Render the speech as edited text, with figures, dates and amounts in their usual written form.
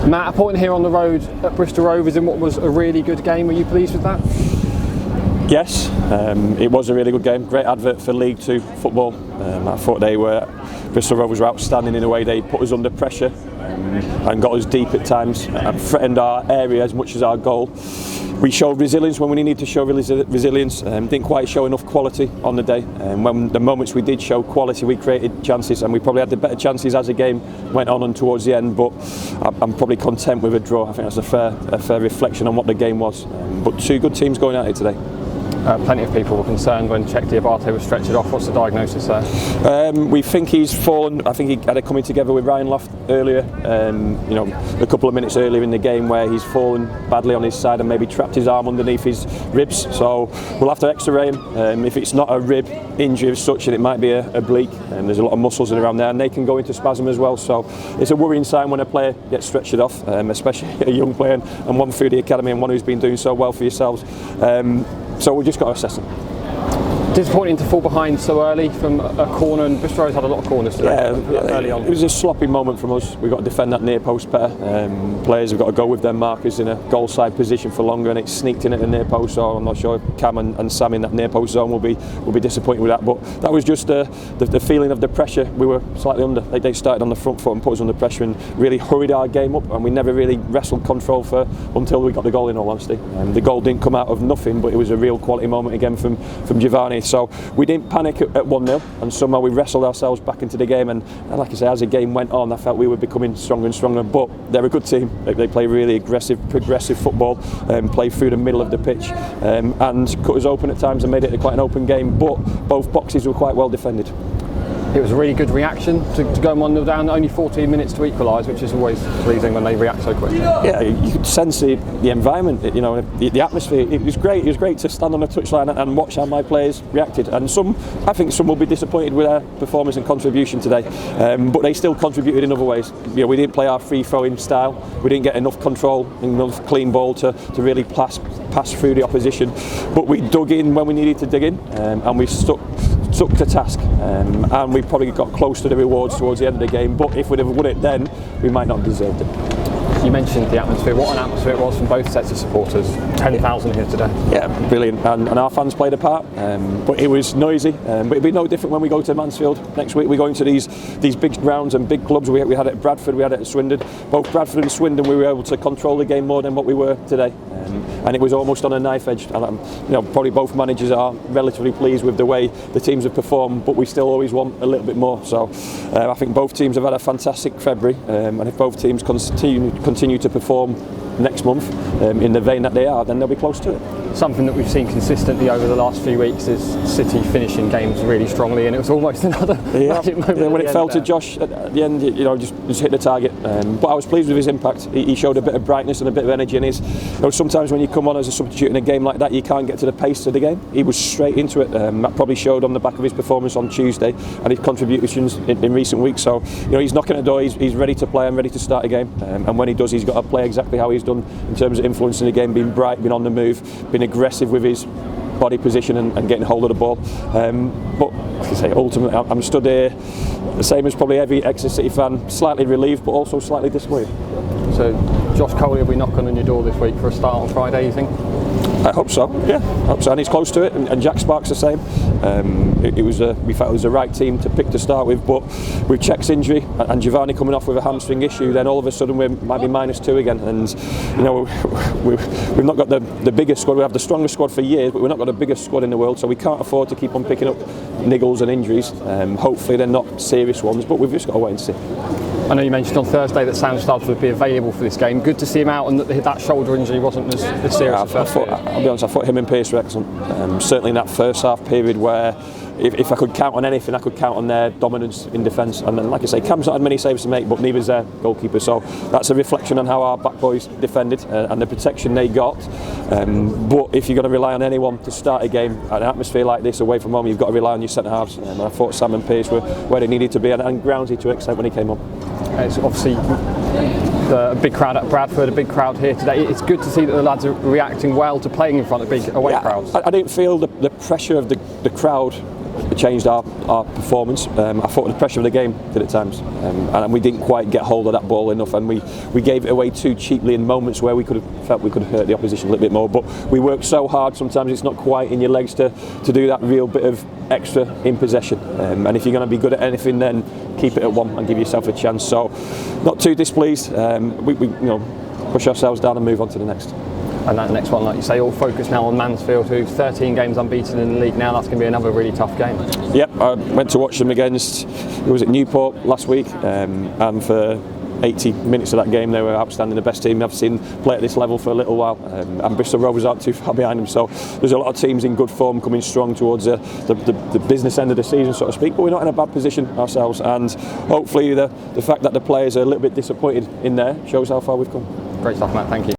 Matt, a point here on the road at Bristol Rovers in what was a really good game. Were you pleased with that? Yes, it was a really good game. Great advert for League Two football. I thought Bristol Rovers were outstanding in a way. They put us under pressure and got us deep at times and threatened our area as much as our goal. We showed resilience when we needed to show resilience. Didn't quite show enough quality on the day. When the moments we did show quality, we created chances, and we probably had the better chances as the game went on and towards the end. But I'm probably content with a draw. I think that's a fair reflection on what the game was. But two good teams going at it today. Plenty of people were concerned when Czech Diabate was stretchered off. What's the diagnosis there? We think he's fallen. I think he had a coming together with Ryan Loft earlier, a couple of minutes earlier in the game, where he's fallen badly on his side and maybe trapped his arm underneath his ribs. So we'll have to x-ray him. If it's not a rib injury as such, and it might be a oblique, and there's a lot of muscles in around there, and they can go into spasm as well. So it's a worrying sign when a player gets stretched off, especially a young player and one through the academy and one who's been doing so well for yourselves. So we've just got to assess them. Disappointing to fall behind so early from a corner, and Bristol Rovers had a lot of corners today, early on. It was a sloppy moment from us. We've got to defend that near post better. Players have got to go with their markers in a goal side position for longer, and it sneaked in at the near post. So I'm not sure Cam and Sam in that near post zone will be disappointed with that. But that was just the feeling of the pressure. We were slightly under. They started on the front foot and put us under pressure and really hurried our game up, and we never really wrestled control until we got the goal, in all honesty. The goal didn't come out of nothing, but it was a real quality moment again from Giovanni. So we didn't panic at 1-0, and somehow we wrestled ourselves back into the game. And like I say, as the game went on, I felt we were becoming stronger and stronger. But they're a good team. They play really aggressive, progressive football, play through the middle of the pitch, and cut us open at times and made it quite an open game. But both boxes were quite well defended. It was a really good reaction to go 1-0 down, only 14 minutes to equalise, which is always pleasing when they react so quickly. Yeah, you could sense the environment, the atmosphere. It was great. It was great to stand on the touchline and watch how my players reacted. And I think some will be disappointed with their performance and contribution today, but they still contributed in other ways. We didn't play our free-throwing style. We didn't get enough control, enough clean ball to really pass through the opposition. But we dug in when we needed to dig in, and we stuck to task, and we probably got close to the rewards towards the end of the game. But if we'd have won it then, we might not have deserved it. You mentioned the atmosphere. What an atmosphere it was from both sets of supporters. 10,000 here today. Yeah, brilliant. And our fans played a part, but it was noisy. But it'll be no different when we go to Mansfield next week. We go into these big grounds and big clubs. We had it at Bradford, we had it at Swindon. Both Bradford and Swindon, we were able to control the game more than what we were today. And it was almost on a knife edge. And probably both managers are relatively pleased with the way the teams have performed, but we still always want a little bit more. So I think both teams have had a fantastic February, and if both teams continue to perform next month in the vein that they are, then they'll be close to it. Something that we've seen consistently over the last few weeks is City finishing games really strongly, and it was almost another magic moment. When it fell to Josh at the end, just hit the target. But I was pleased with his impact. He showed a bit of brightness and a bit of energy in his. Sometimes when you come on as a substitute in a game like that, you can't get to the pace of the game. He was straight into it. That probably showed on the back of his performance on Tuesday and his contributions in recent weeks. So he's knocking at the door. He's ready to play and ready to start a game. And when he does, he's got to play exactly how he's done in terms of influencing the game, being bright, being on the move, being aggressive with his body position and getting hold of the ball. But like I say, ultimately I'm stood here the same as probably every Exeter City fan, slightly relieved but also slightly disappointed. So Josh Coley will be knocking on your door this week for a start on Friday, you think? I hope so, yeah. I hope so. And he's close to it, and Jack Sparks the same. We felt it was the right team to pick to start with, but with Czech's injury and Giovanni coming off with a hamstring issue, then all of a sudden we might be -2 again. And we've not got the biggest squad. We have the strongest squad for years, but we've not got the biggest squad in the world, so we can't afford to keep on picking up niggles and injuries. Hopefully they're not serious ones, but we've just got to wait and see. I know you mentioned on Thursday that Sam Stubbs would be available for this game. Good to see him out, and that shoulder injury wasn't as serious as I'll be honest, I thought him and Pearce were excellent. Certainly in that first half period where if I could count on anything, I could count on their dominance in defence. And then, like I say, Cam's not had many saves to make, but neither's their goalkeeper. So that's a reflection on how our back boys defended and the protection they got. But if you're going to rely on anyone to start a game, an atmosphere like this away from home, you've got to rely on your centre halves. And I thought Sam and Pearce were where they needed to be, and Groundsy to an extent when he came on. It's obviously a big crowd at Bradford, a big crowd here today. It's good to see that the lads are reacting well to playing in front of big away crowds. I didn't feel the pressure of the crowd changed our performance. I thought the pressure of the game did at times, and we didn't quite get hold of that ball enough, and we gave it away too cheaply in moments where we could have felt we could have hurt the opposition a little bit more. But we work so hard, sometimes it's not quite in your legs to do that real bit of extra in possession, and if you're going to be good at anything, then keep it at one and give yourself a chance. So not too displeased. We push ourselves down and move on to the next. And that next one, like you say, all focused now on Mansfield, who's 13 games unbeaten in the league now. That's going to be another really tough game. Yep, I went to watch them against, it was at Newport last week, and for 80 minutes of that game they were outstanding, the best team I've seen play at this level for a little while, and Bristol Rovers aren't too far behind them, so there's a lot of teams in good form coming strong towards the business end of the season, so to speak, but we're not in a bad position ourselves, and hopefully the fact that the players are a little bit disappointed in there shows how far we've come. Great stuff, Matt, thank you.